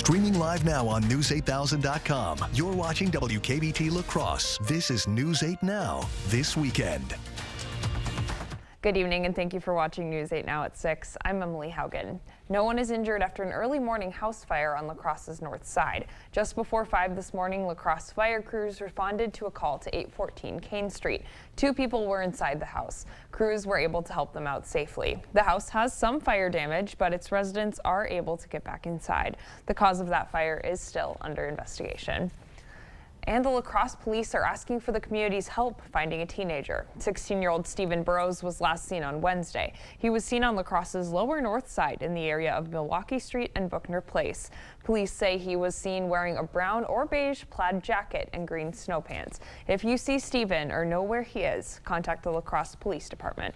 Streaming live now on News8000.com. You're watching WKBT La Crosse. This is News 8 Now, this weekend. Good evening and thank you for watching News 8 Now at 6. I'm Emily Haugen. No one is injured after an early morning house fire on La Crosse's north side. Just before 5 this morning, La Crosse fire crews responded to a call to 814 Kane Street. 2 people were inside the house. Crews were able to help them out safely. The house has some fire damage, but its residents are able to get back inside. The cause of that fire is still under investigation. And the La Crosse police are asking for the community's help finding a teenager. 16-year-old Stephen Burrows was last seen on Wednesday. He was seen on La Crosse's lower north side in the area of Milwaukee Street and Buckner Place. Police say he was seen wearing a brown or beige plaid jacket and green snow pants. If you see Stephen or know where he is, contact the La Crosse Police Department.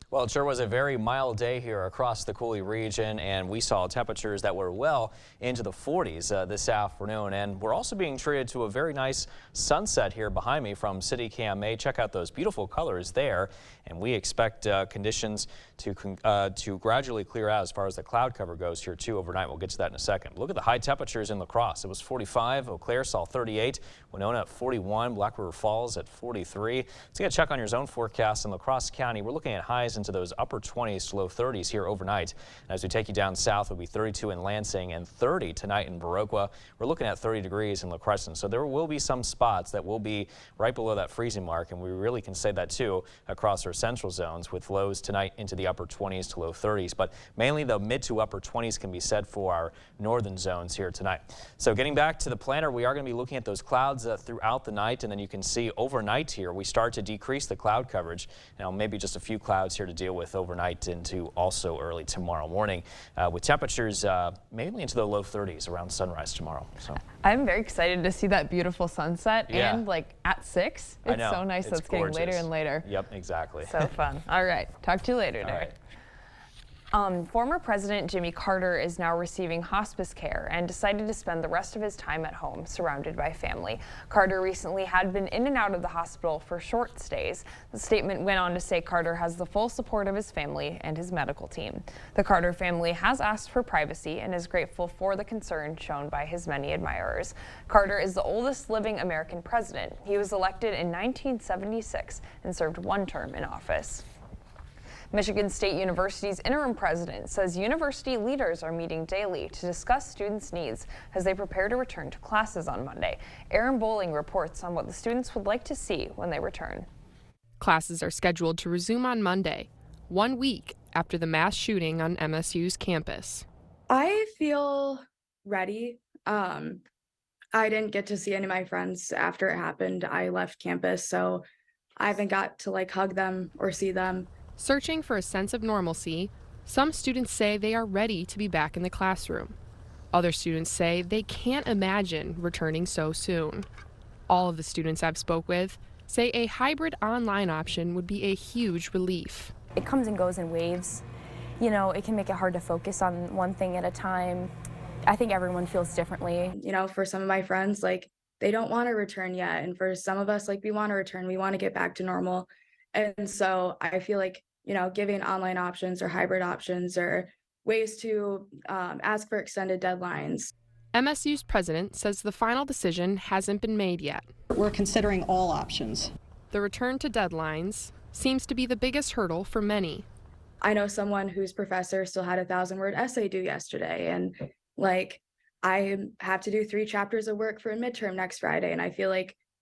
Well, it sure was a very mild day here across the Coulee region, and we saw temperatures that were well into the 40s this afternoon. And we're also being treated to a very nice sunset here behind me from City Cam A. Check out those beautiful colors there. And we expect conditions to gradually clear out as far as the cloud cover goes here too overnight. We'll get to that in a second. Look at the high temperatures in La Crosse. It was 45. Eau Claire saw 38. Winona at 41. Black River Falls at 43. Let's get a check on your zone forecast in La Crosse County. We're looking at highs into those upper 20s to low 30s here overnight. And as we take you down south, it'll be 32 in Lansing and 30 tonight in Viroqua. We're looking at 30 degrees in La Crescent. So there will be some spots that will be right below that freezing mark, and we really can say that too across our central zones with lows tonight into the upper 20s to low 30s. But mainly the mid to upper 20s can be said for our northern zones here tonight. So getting back to the planner, we are going to be looking at those clouds throughout the night, and then you can see overnight here we start to decrease the cloud coverage. Now maybe just a few clouds here to deal with overnight into also early tomorrow morning with temperatures mainly into the low 30s around sunrise tomorrow. So I'm very excited to see that beautiful sunset and like at 6. It's so nice that it's getting later and later. Yep, exactly. So fun. All right. Talk to you later, Derek. Former President Jimmy Carter is now receiving hospice care and decided to spend the rest of his time at home surrounded by family. Carter recently had been in and out of the hospital for short stays. The statement went on to say Carter has the full support of his family and his medical team. The Carter family has asked for privacy and is grateful for the concern shown by his many admirers. Carter is the oldest living American president. He was elected in 1976 and served 1 term in office. Michigan State University's interim president says university leaders are meeting daily to discuss students' needs as they prepare to return to classes on Monday. Aaron Bowling reports on what the students would like to see when they return. Classes are scheduled to resume on Monday, 1 week after the mass shooting on MSU's campus. I feel ready. I didn't get to see any of my friends after it happened. I left campus, so I haven't got to hug them or see them. Searching for a sense of normalcy, some students say they are ready to be back in the classroom. Other students say they can't imagine returning so soon. All of the students I've spoke with say a hybrid online option would be a huge relief. It comes and goes in waves. You know, it can make it hard to focus on one thing at a time. I think everyone feels differently. You know, for some of my friends, they don't want to return yet. And for some of us, we want to return. We want to get back to normal. And so I feel giving online options or hybrid options or ways to ask for extended deadlines. MSU's president says the final decision hasn't been made yet. We're considering all options. The return to deadlines seems to be the biggest hurdle for many. I know someone whose professor still had a 1,000-word essay due yesterday, and I have to do 3 chapters of work for a midterm next Friday, and I feel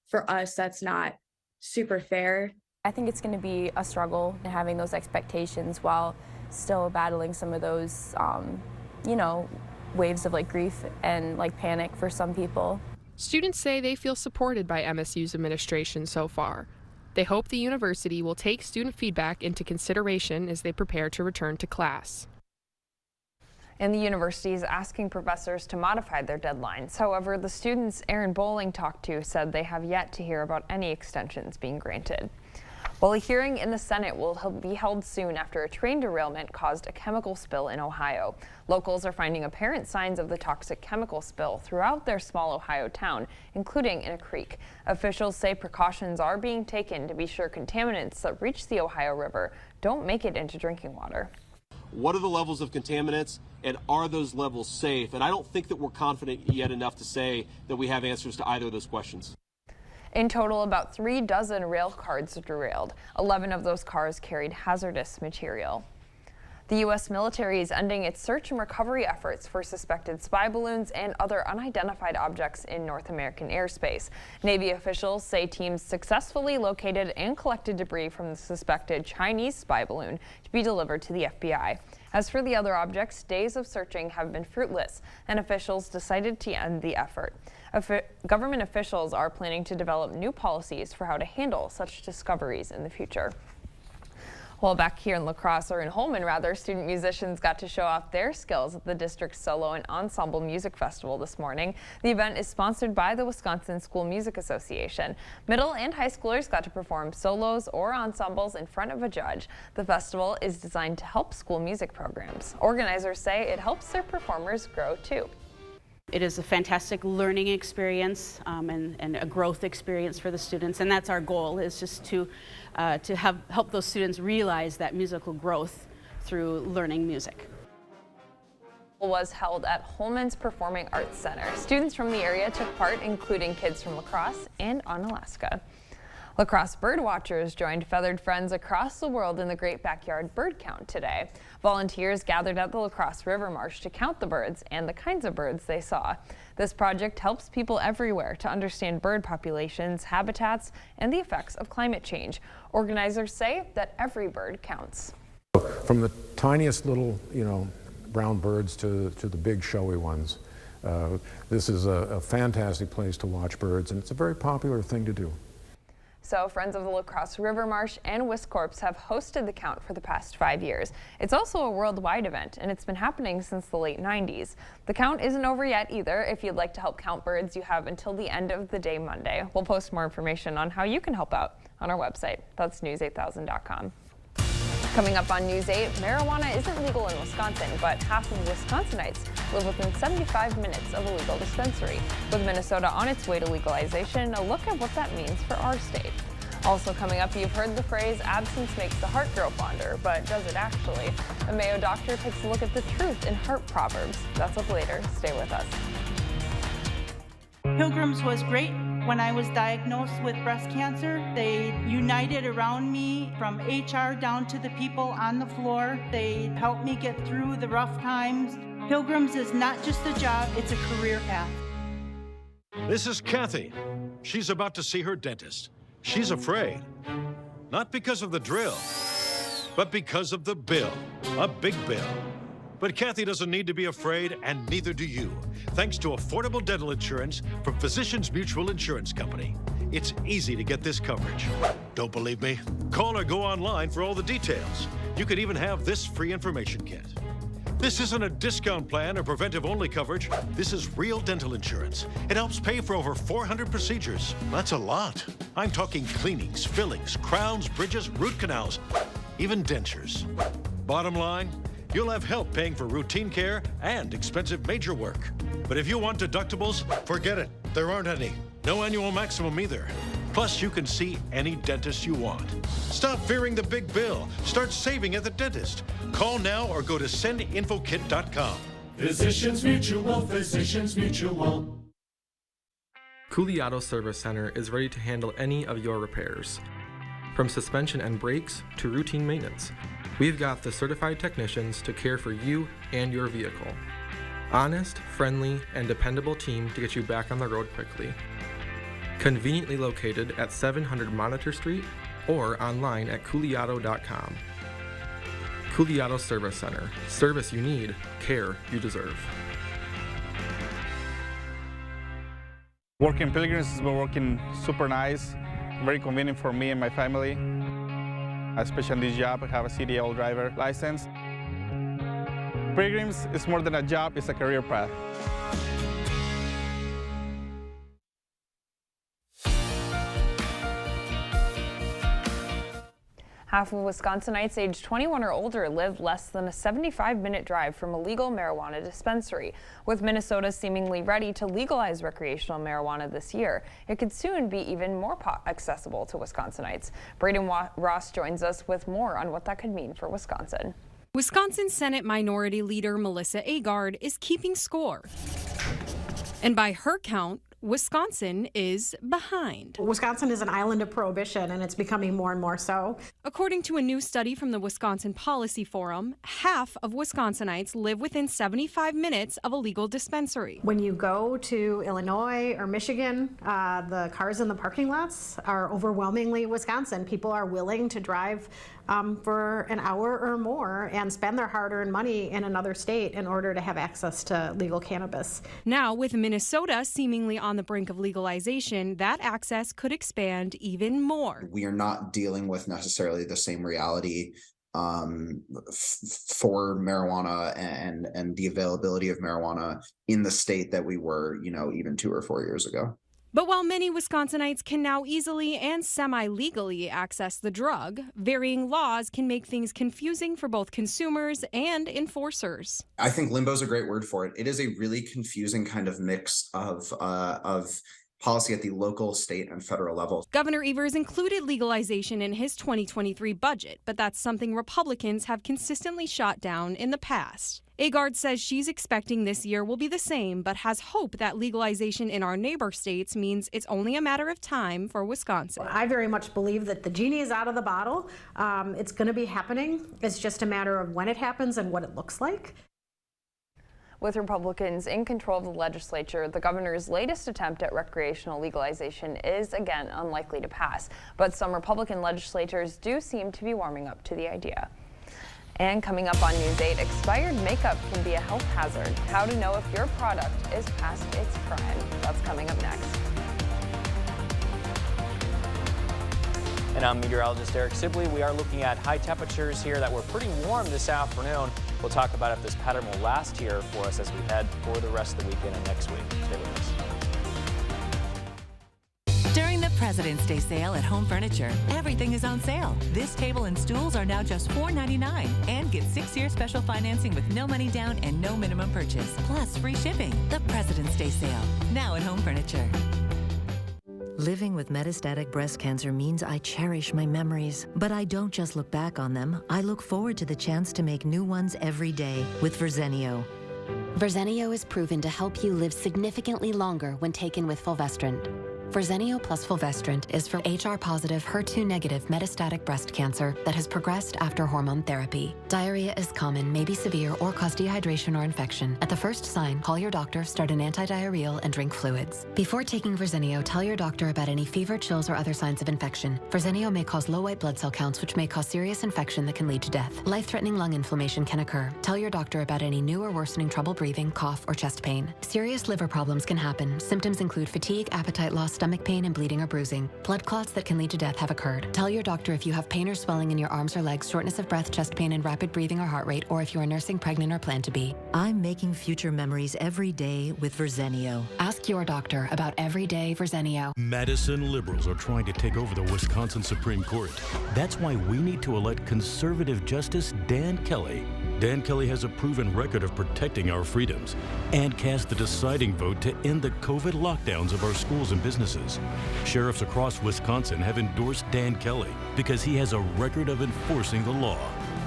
for us that's not super fair. I think it's going to be a struggle having those expectations while still battling some of those, waves of grief and panic for some people. Students say they feel supported by MSU's administration so far. They hope the university will take student feedback into consideration as they prepare to return to class. And the university is asking professors to modify their deadlines. However, the students Aaron Bowling talked to said they have yet to hear about any extensions being granted. Well, a hearing in the Senate will be held soon after a train derailment caused a chemical spill in Ohio. Locals are finding apparent signs of the toxic chemical spill throughout their small Ohio town, including in a creek. Officials say precautions are being taken to be sure contaminants that reach the Ohio River don't make it into drinking water. what are the levels of contaminants and are those levels safe? And I don't think that we're confident yet enough to say that we have answers to either of those questions. In total, about 36 rail cars derailed. 11 of those cars carried hazardous material. The U.S. military is ending its search and recovery efforts for suspected spy balloons and other unidentified objects in North American airspace. Navy officials say teams successfully located and collected debris from the suspected Chinese spy balloon to be delivered to the FBI. As for the other objects, days of searching have been fruitless, and officials decided to end the effort. Government officials are planning to develop new policies for how to handle such discoveries in the future. Well, back here in La Crosse, or in Holmen rather, student musicians got to show off their skills at the district's Solo and Ensemble Music Festival this morning. The event is sponsored by the Wisconsin School Music Association. Middle and high schoolers got to perform solos or ensembles in front of a judge. The festival is designed to help school music programs. Organizers say it helps their performers grow too. It is a fantastic learning experience and a growth experience for the students, and that's our goal, is just to help those students realize that musical growth through learning music. Was held at Holmen's Performing Arts Center. Students from the area took part, including kids from La Crosse and Onalaska. La Crosse bird watchers joined feathered friends across the world in the Great Backyard Bird Count today. Volunteers gathered at the La Crosse River Marsh to count the birds and the kinds of birds they saw. This project helps people everywhere to understand bird populations, habitats, and the effects of climate change. Organizers say that every bird counts. From the tiniest little, brown birds to the big showy ones. This is a fantastic place to watch birds, and it's a very popular thing to do. So Friends of the La Crosse River Marsh and Wiscorps have hosted the count for the past 5 years. It's also a worldwide event, and it's been happening since the late 90s. The count isn't over yet either. If you'd like to help count birds, you have until the end of the day Monday. We'll post more information on how you can help out on our website. That's news8000.com. Coming up on News 8, marijuana isn't legal in Wisconsin, but half of Wisconsinites live within 75 minutes of a legal dispensary. With Minnesota on its way to legalization, a look at what that means for our state. Also coming up, you've heard the phrase, absence makes the heart grow fonder, but does it actually? A Mayo doctor takes a look at the truth in heart proverbs. That's up later. Stay with us. Pilgrims was great. When I was diagnosed with breast cancer, they united around me from HR down to the people on the floor. They helped me get through the rough times. Pilgrims is not just a job, it's a career path. This is Kathy. She's about to see her dentist. She's afraid. Not because of the drill, but because of the bill. A big bill. But Kathy doesn't need to be afraid, and neither do you, thanks to affordable dental insurance from Physicians Mutual Insurance Company. It's easy to get this coverage. Don't believe me? Call or go online for all the details. You could even have this free information kit. This isn't a discount plan or preventive-only coverage. This is real dental insurance. It helps pay for over 400 procedures. That's a lot. I'm talking cleanings, fillings, crowns, bridges, root canals, even dentures. Bottom line, you'll have help paying for routine care and expensive major work. But if you want deductibles, forget it. There aren't any. No annual maximum either. Plus, you can see any dentist you want. Stop fearing the big bill. Start saving at the dentist. Call now or go to sendinfokit.com. Physicians Mutual, Physicians Mutual. Cooley Auto Service Center is ready to handle any of your repairs. From suspension and brakes to routine maintenance, we've got the certified technicians to care for you and your vehicle. Honest, friendly, and dependable team to get you back on the road quickly. Conveniently located at 700 Monitor Street or online at cooleyauto.com. Cooley Auto Service Center. Service you need, care you deserve. Working Pilgrims has been working super nice, very convenient for me and my family. Especially in this job, I have a CDL driver license. Pilgrims is more than a job, it's a career path. Half of Wisconsinites aged 21 or older live less than a 75-minute drive from a legal marijuana dispensary. With Minnesota seemingly ready to legalize recreational marijuana this year, it could soon be even more accessible to Wisconsinites. Braden Ross joins us with more on what that could mean for Wisconsin. Wisconsin Senate Minority Leader Melissa Agard is keeping score. And by her count, Wisconsin is behind. Wisconsin is an island of prohibition, and it's becoming more and more so. According to a new study from the Wisconsin Policy Forum, half of Wisconsinites live within 75 minutes of a legal dispensary. When you go to Illinois or Michigan, the cars in the parking lots are overwhelmingly Wisconsin. People are willing to drive for an hour or more and spend their hard-earned money in another state in order to have access to legal cannabis. Now, with Minnesota seemingly on the brink of legalization, that access could expand even more. We are not dealing with necessarily the same reality for marijuana and the availability of marijuana in the state that we were, even 2 or 4 years ago. But while many Wisconsinites can now easily and semi-legally access the drug, varying laws can make things confusing for both consumers and enforcers. I think limbo is a great word for it. It is a really confusing kind of mix of policy at the local, state, and federal level. Governor Evers included legalization in his 2023 budget, but that's something Republicans have consistently shot down in the past. Agard says she's expecting this year will be the same, but has hope that legalization in our neighbor states means it's only a matter of time for Wisconsin. I very much believe that the genie is out of the bottle. It's going to be happening. It's just a matter of when it happens and what it looks like. With Republicans in control of the legislature, the governor's latest attempt at recreational legalization is again unlikely to pass. But some Republican legislators do seem to be warming up to the idea. And coming up on News 8, expired makeup can be a health hazard. How to know if your product is past its prime. That's coming up next. And I'm meteorologist Eric Sibley. We are looking at high temperatures here that were pretty warm this afternoon. We'll talk about if this pattern will last here for us as we head for the rest of the weekend and next week. Stay with us. During the President's Day sale at Home Furniture, everything is on sale. This table and stools are now just $4.99 and get 6-year special financing with no money down and no minimum purchase, plus free shipping. The President's Day sale, now at Home Furniture. Living with metastatic breast cancer means I cherish my memories, but I don't just look back on them. I look forward to the chance to make new ones every day with Verzenio. Verzenio is proven to help you live significantly longer when taken with fulvestrant. Verzenio plus fulvestrant is for HR-positive, HER2-negative metastatic breast cancer that has progressed after hormone therapy. Diarrhea is common, may be severe, or cause dehydration or infection. At the first sign, call your doctor, start an antidiarrheal, and drink fluids. Before taking Verzenio, tell your doctor about any fever, chills, or other signs of infection. Verzenio may cause low white blood cell counts, which may cause serious infection that can lead to death. Life-threatening lung inflammation can occur. Tell your doctor about any new or worsening trouble breathing, cough, or chest pain. Serious liver problems can happen. Symptoms include fatigue, appetite loss, stomach pain, and bleeding or bruising. Blood clots that can lead to death have occurred. Tell your doctor if you have pain or swelling in your arms or legs, shortness of breath, chest pain, and rapid breathing or heart rate, or if you are nursing, pregnant, or plan to be. I'm making future memories every day with Verzenio. Ask your doctor about everyday Verzenio. Madison liberals are trying to take over the Wisconsin Supreme Court. That's why we need to elect conservative Justice Dan Kelly. Dan Kelly has a proven record of protecting our freedoms and cast the deciding vote to end the COVID lockdowns of our schools and businesses. Sheriffs across Wisconsin have endorsed Dan Kelly because he has a record of enforcing the law.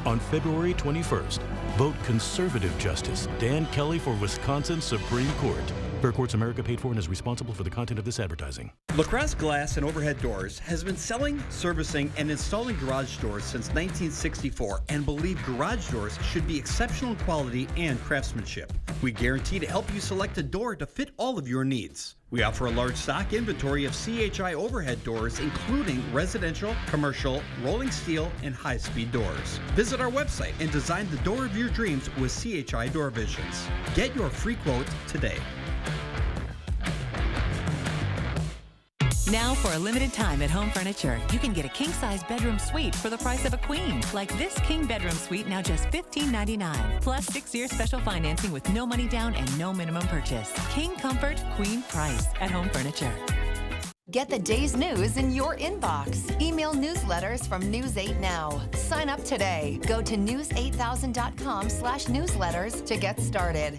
On February 21st, vote conservative Justice Dan Kelly for Wisconsin Supreme Court. Fair Courts America paid for and is responsible for the content of this advertising. LaCrosse Glass and Overhead Doors has been selling, servicing, and installing garage doors since 1964 and believe garage doors should be exceptional quality and craftsmanship. We guarantee to help you select a door to fit all of your needs. We offer a large stock inventory of CHI overhead doors, including residential, commercial, rolling steel, and high-speed doors. Visit our website and design the door of your dreams with CHI Door Visions. Get your free quote today. Now, for a limited time at Home Furniture, you can get a king-size bedroom suite for the price of a queen. Like this king bedroom suite, now just $15.99. Plus 6-year special financing with no money down and no minimum purchase. King comfort, queen price at Home Furniture. Get the day's news in your inbox. Email newsletters from News 8 Now. Sign up today. Go to news8000.com/newsletters to get started.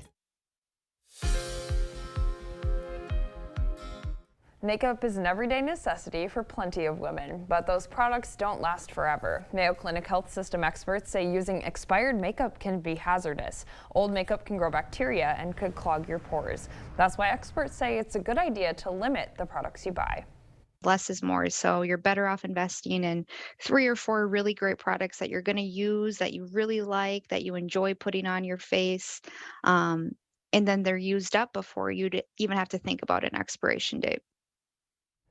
Makeup is an everyday necessity for plenty of women, but those products don't last forever. Mayo Clinic health system experts say using expired makeup can be hazardous. Old makeup can grow bacteria and could clog your pores. That's why experts say it's a good idea to limit the products you buy. Less is more, so you're better off investing in 3 or 4 really great products that you're going to use, that you really like, that you enjoy putting on your face, and then they're used up before you'd even have to think about an expiration date.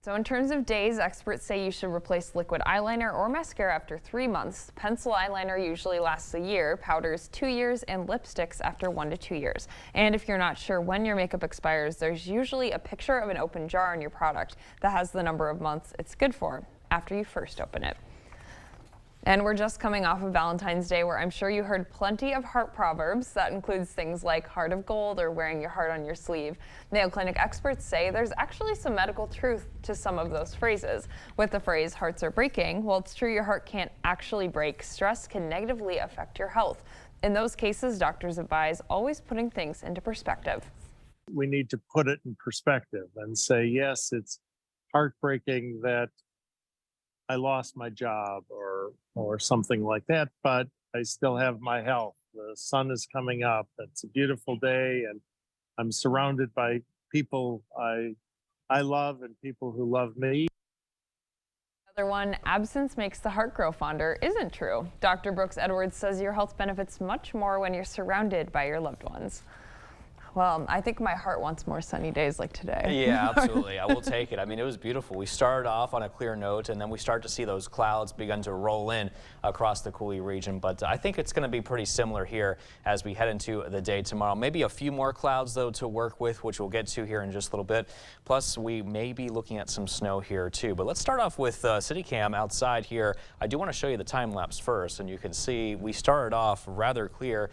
So in terms of days, experts say you should replace liquid eyeliner or mascara after 3 months. Pencil eyeliner usually lasts a year, powders 2 years, and lipsticks after 1 to 2 years. And if you're not sure when your makeup expires, there's usually a picture of an open jar on your product that has the number of months it's good for after you first open it. And we're just coming off of Valentine's Day, where I'm sure you heard plenty of heart proverbs. That includes things like heart of gold or wearing your heart on your sleeve. Mayo Clinic experts say there's actually some medical truth to some of those phrases. With the phrase hearts are breaking, well, it's true your heart can't actually break. Stress can negatively affect your health. In those cases, doctors advise always putting things into perspective. We need to put it in perspective and say, yes, it's heartbreaking that I lost my job or something like that, but I still have my health. The sun is coming up. It's a beautiful day, and I'm surrounded by people I love and people who love me. Another one, absence makes the heart grow fonder, isn't true. Dr. Brooks Edwards says your health benefits much more when you're surrounded by your loved ones. Well, I think my heart wants more sunny days like today. Yeah, absolutely. I will take it. I mean, it was beautiful. We started off on a clear note, and then we start to see those clouds begin to roll in across the Coulee region. But I think it's going to be pretty similar here as we head into the day tomorrow. Maybe a few more clouds, though, to work with, which we'll get to here in just a little bit. Plus, we may be looking at some snow here, too. But let's start off with CityCam outside here. I do want to show you the time lapse first, and you can see we started off rather clear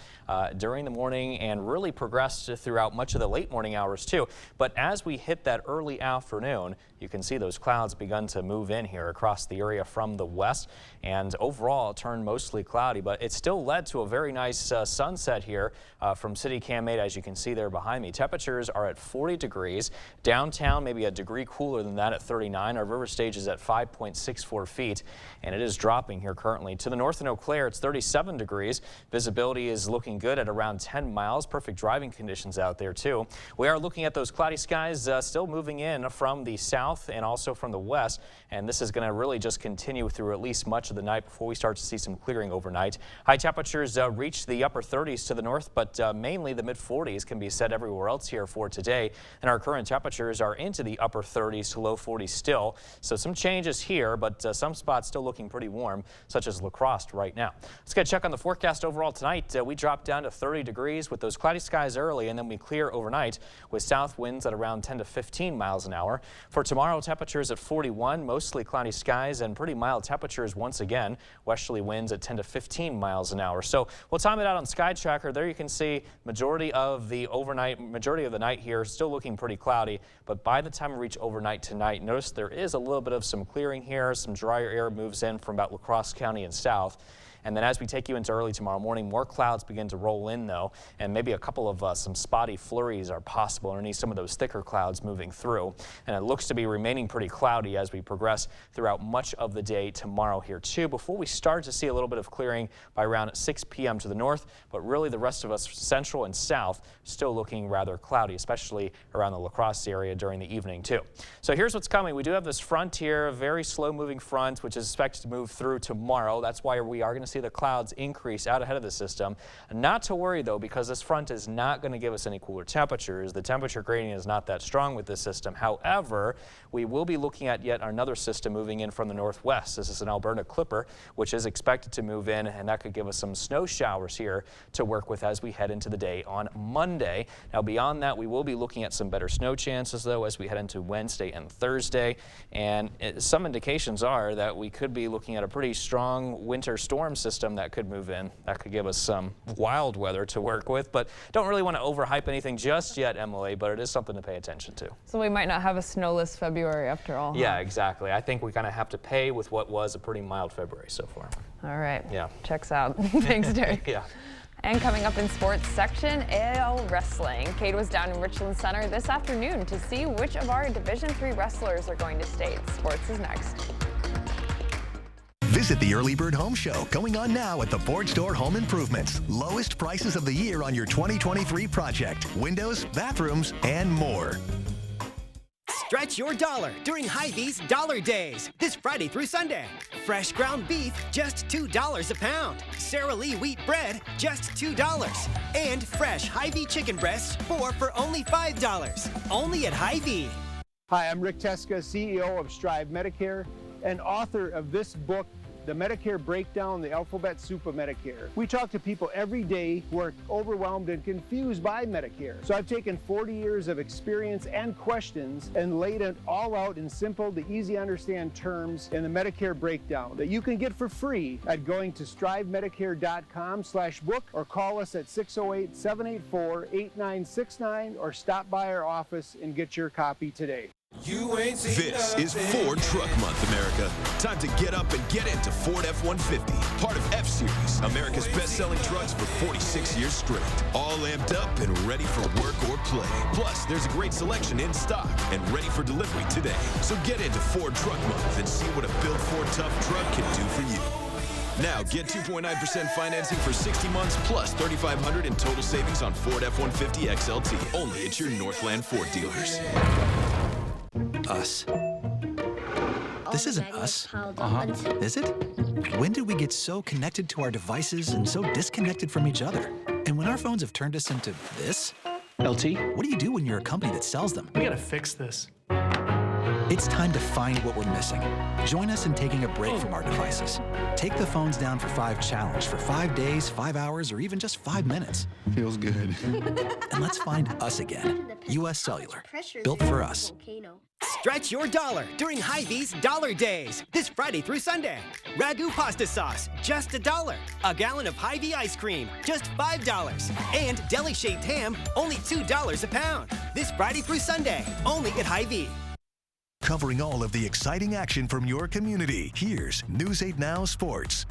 during the morning and really progressed throughout much of the late morning hours too. But as we hit that early afternoon, you can see those clouds begun to move in here across the area from the west, and overall it turned mostly cloudy, but it still led to a very nice sunset here from CityCam 8, as you can see there behind me. Temperatures are at 40 degrees. Downtown maybe a degree cooler than that at 39. Our river stage is at 5.64 feet, and it is dropping here currently. To the north in Eau Claire, it's 37 degrees. Visibility is looking good at around 10 miles. Perfect driving conditions out there too. We are looking at those cloudy skies still moving in from the south and also from the west, and this is going to really just continue through at least much of the night before we start to see some clearing overnight. High temperatures reach the upper 30s to the north, but mainly the mid 40s can be set everywhere else here for today, and our current temperatures are into the upper 30s to low 40s still. So some changes here, but some spots still looking pretty warm, such as La Crosse right now. Let's get a check on the forecast overall tonight. We drop down to 30 degrees with those cloudy skies early, and then we clear overnight with south winds at around 10 to 15 miles an hour. For tomorrow, temperatures at 41, mostly cloudy skies and pretty mild temperatures once again. Westerly winds at 10 to 15 miles an hour. So we'll time it out on Sky Tracker. There you can see majority of the night here still looking pretty cloudy, but by the time we reach overnight tonight, notice there is a little bit of some clearing here. Some drier air moves in from about La Crosse County and south. And then as we take you into early tomorrow morning, more clouds begin to roll in, though, and maybe a couple of some spotty flurries are possible underneath some of those thicker clouds moving through. And it looks to be remaining pretty cloudy as we progress throughout much of the day tomorrow here, too, before we start to see a little bit of clearing by around 6 p.m. to the north. But really, the rest of us, central and south, still looking rather cloudy, especially around the La Crosse area during the evening, too. So here's what's coming. We do have this front here, a very slow-moving front, which is expected to move through tomorrow. That's why we are going to see the clouds increase out ahead of the system. Not to worry, though, because this front is not going to give us any cooler temperatures. The temperature gradient is not that strong with this system. However, we will be looking at yet another system moving in from the northwest. This is an Alberta Clipper, which is expected to move in, and that could give us some snow showers here to work with as we head into the day on Monday. Now, beyond that, we will be looking at some better snow chances, though, as we head into Wednesday and Thursday. And some indications are that we could be looking at a pretty strong winter storm system that could move in. That could give us some wild weather to work with, but don't really want to overhype anything just yet, Emily, but it is something to pay attention to. So we might not have a snowless February after all. Yeah, exactly. I think we kind of have to pay with what was a pretty mild February so far. All right. Yeah. Checks out. Thanks, Derek. Yeah. And coming up in sports section, AL Wrestling. Cade was down in Richland Center this afternoon to see which of our Division III wrestlers are going to state. Sports is next. Visit the Early Bird Home Show, going on now at the Ford Store Home Improvements. Lowest prices of the year on your 2023 project. Windows, bathrooms, and more. Stretch your dollar during Hy-Vee's Dollar Days, this Friday through Sunday. Fresh ground beef, just $2 a pound. Sara Lee wheat bread, just $2. And fresh Hy-Vee chicken breasts, 4 for only $5. Only at Hy-Vee. Hi, I'm Rick Teska, CEO of Strive Medicare and author of this book, The Medicare Breakdown, the Alphabet Soup of Medicare. We talk to people every day who are overwhelmed and confused by Medicare. So I've taken 40 years of experience and questions and laid it all out in simple to easy to understand terms in the Medicare Breakdown that you can get for free at going to strivemedicare.com/book or call us at 608-784-8969 or stop by our office and get your copy today. This is Ford Truck Month, America. Time to get up and get into Ford F-150, part of F-Series, America's best-selling trucks for 46 years straight. All amped up and ready for work or play. Plus, there's a great selection in stock and ready for delivery today. So get into Ford Truck Month and see what a built Ford Tough truck can do for you. Now, get 2.9% financing for 60 months plus $3,500 in total savings on Ford F-150 XLT. Only at your Northland Ford dealers. Us. This isn't us. Is it? When did we get so connected to our devices and so disconnected from each other? And when our phones have turned us into this? LT, what do you do when you're a company that sells them? We gotta fix this. It's time to find what we're missing. Join us in taking a break from our devices. Take the phones down for 5 challenge for 5 days, 5 hours, or even just 5 minutes. Feels good. And let's find us again. U.S. Cellular. Built for us. Stretch your dollar during Hy-Vee's Dollar Days, this Friday through Sunday. Ragu pasta sauce, just $1. A gallon of Hy-Vee ice cream, just $5. And deli-shaped ham, only $2 a pound. This Friday through Sunday, only at Hy-Vee. Covering all of the exciting action from your community, here's News 8 Now Sports.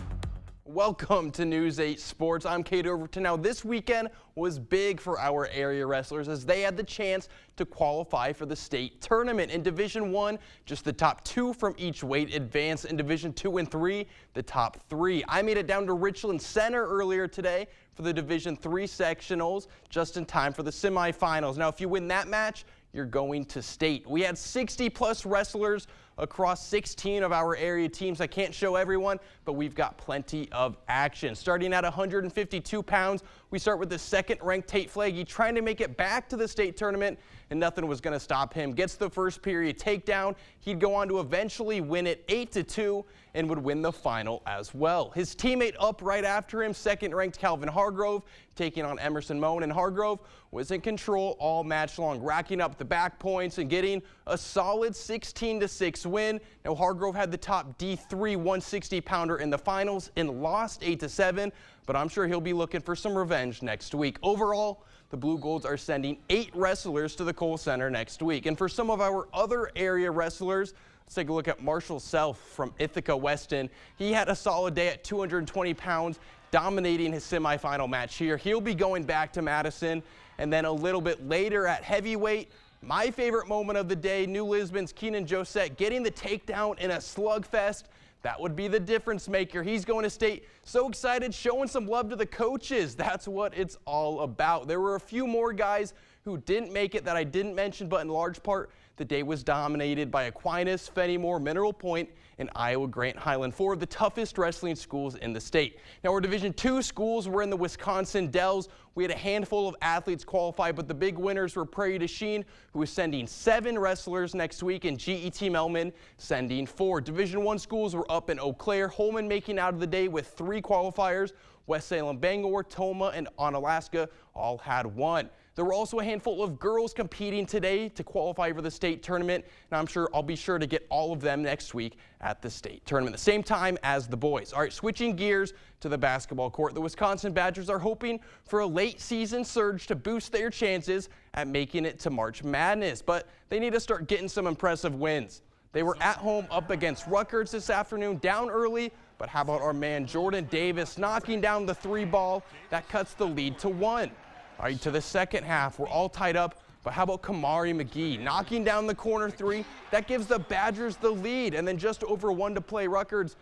Welcome to News 8 Sports. I'm Cade Overton. Now, this weekend was big for our area wrestlers as they had the chance to qualify for the state tournament. In Division I, just the top 2 from each weight advanced. In Division 2 and 3, the top 3. I made it down to Richland Center earlier today for the Division III sectionals, just in time for the semifinals. Now, if you win that match, you're going to state. We had 60+ wrestlers across 16 of our area teams. I can't show everyone, but we've got plenty of action. Starting at 152 pounds, we start with the second-ranked Tate Flaggy trying to make it back to the state tournament, and nothing was going to stop him. Gets the first period takedown. He'd go on to eventually win it 8-2 and would win the final as well. His teammate up right after him, second-ranked Calvin Hargrove, taking on Emerson Moan, and Hargrove was in control all match long, racking up the back points and getting a solid 16-6 win. Now, Hargrove had the top D3 160-pounder in the finals and lost 8-7, but I'm sure he'll be looking for some revenge next week. Overall, the Blue Golds are sending 8 wrestlers to the Kohl Center next week. And for some of our other area wrestlers, let's take a look at Marshall Self from Ithaca Weston. He had a solid day at 220 pounds, dominating his semifinal match here. He'll be going back to Madison. And then a little bit later at heavyweight, my favorite moment of the day, New Lisbon's Keenan Josette getting the takedown in a slugfest. That would be the difference maker. He's going to state. So excited, showing some love to the coaches. That's what it's all about. There were a few more guys who didn't make it that I didn't mention, but in large part, the day was dominated by Aquinas, Fenimore, Mineral Point, and Iowa Grant Highland, 4 of the toughest wrestling schools in the state. Now, our Division II schools were in the Wisconsin Dells. We had a handful of athletes qualify, but the big winners were Prairie du Chien, who is sending 7 wrestlers next week, and GET Melman sending 4. Division I schools were up in Eau Claire. Holman making out of the day with 3 qualifiers. West Salem, Bangor, Toma, and Onalaska all had 1. There were also a handful of girls competing today to qualify for the state tournament, and I'll be sure to get all of them next week at the state tournament, the same time as the boys. All right, switching gears to the basketball court. The Wisconsin Badgers are hoping for a late season surge to boost their chances at making it to March Madness, but they need to start getting some impressive wins. They were at home up against Rutgers this afternoon, down early, But how about our man Jordan Davis knocking down the 3 ball? That cuts the lead to 1. All right, to the second half, we're all tied up. But how about Kamari McGee knocking down the corner 3? That gives the Badgers the lead. And then just over 1 to play, Rutgers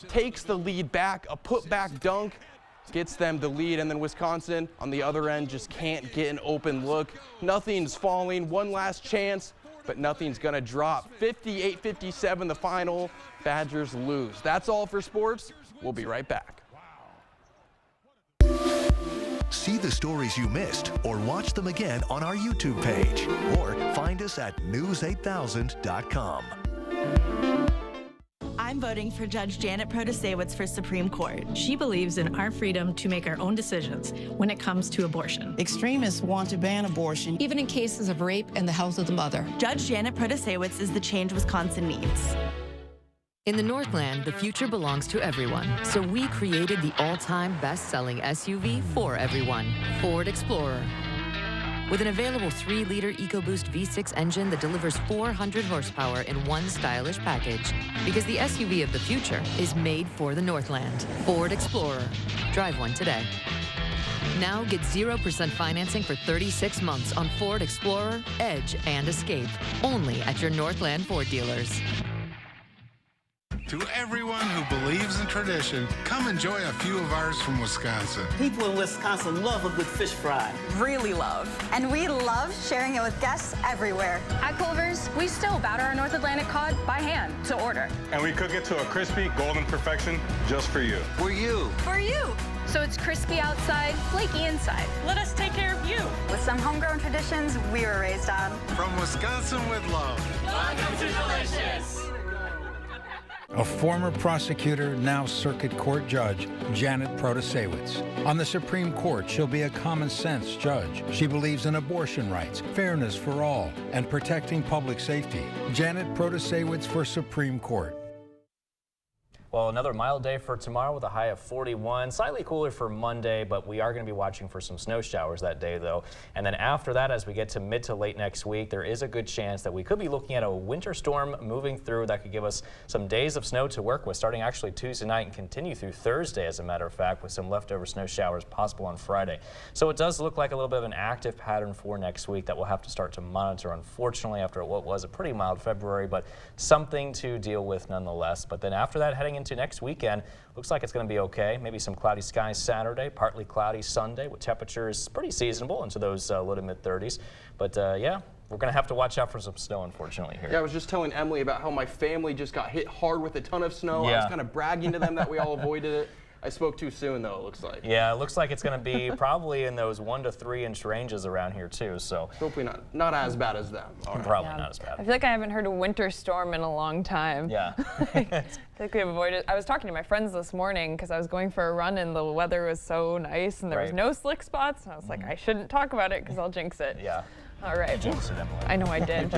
takes the lead back. A putback dunk gets them the lead. And then Wisconsin on the other end just can't get an open look. Nothing's falling. One last chance, but nothing's going to drop. 58-57 the final. Badgers lose. That's all for sports. We'll be right back. See the stories you missed or watch them again on our YouTube page or find us at news8000.com. I'm voting for Judge Janet Protasewicz for Supreme Court. She believes in our freedom to make our own decisions when it comes to abortion. Extremists want to ban abortion, even in cases of rape and the health of the mother. Judge Janet Protasewicz is the change Wisconsin needs. In the Northland, the future belongs to everyone. So we created the all-time best-selling SUV for everyone, Ford Explorer. With an available 3-liter EcoBoost V6 engine that delivers 400 horsepower in one stylish package. Because the SUV of the future is made for the Northland. Ford Explorer. Drive one today. Now get 0% financing for 36 months on Ford Explorer, Edge, and Escape. Only at your Northland Ford dealers. To everyone who believes in tradition, come enjoy a few of ours from Wisconsin. People in Wisconsin love a good fish fry. Really love. And we love sharing it with guests everywhere. At Culver's, we still batter our North Atlantic cod by hand to order. And we cook it to a crispy, golden perfection just for you. For you. For you. So it's crispy outside, flaky inside. Let us take care of you. With some homegrown traditions we were raised on. From Wisconsin with love. Welcome to Delicious. A former prosecutor, now circuit court judge, Janet Protasewicz. On the Supreme Court, she'll be a common-sense judge. She believes in abortion rights, fairness for all, and protecting public safety. Janet Protasewicz for Supreme Court. Well, another mild day for tomorrow with a high of 41. Slightly cooler for Monday, but we are going to be watching for some snow showers that day, though. And then after that, as we get to mid to late next week, there is a good chance that we could be looking at a winter storm moving through that could give us some days of snow to work with, starting actually Tuesday night and continue through Thursday, as a matter of fact, with some leftover snow showers possible on Friday. So it does look like a little bit of an active pattern for next week that we'll have to start to monitor, unfortunately, after what was a pretty mild February, but something to deal with nonetheless. But then after that, heading into next weekend, looks like it's going to be okay. Maybe some cloudy skies Saturday, partly cloudy Sunday with temperatures pretty seasonable into those low to mid 30s. But yeah, we're going to have to watch out for some snow, unfortunately, here. Yeah, I was just telling Emily about how my family just got hit hard with a ton of snow. Yeah. I was kind of bragging to them that we all avoided it. I spoke too soon, though, it looks like. Yeah, it looks like it's going to be probably in those 1 to 3 inch ranges around here, too. So hopefully not as bad as them. Right. Probably not as bad. I feel like I haven't heard a winter storm in a long time. Yeah. I feel like we have avoided. I was talking to my friends this morning because I was going for a run and the weather was so nice and there was no slick spots. And I was like, I shouldn't talk about it because I'll jinx it. Yeah. All right. You jinxed it, Emily. I know I did.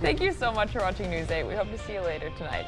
Thank you so much for watching News 8. We hope to see you later tonight.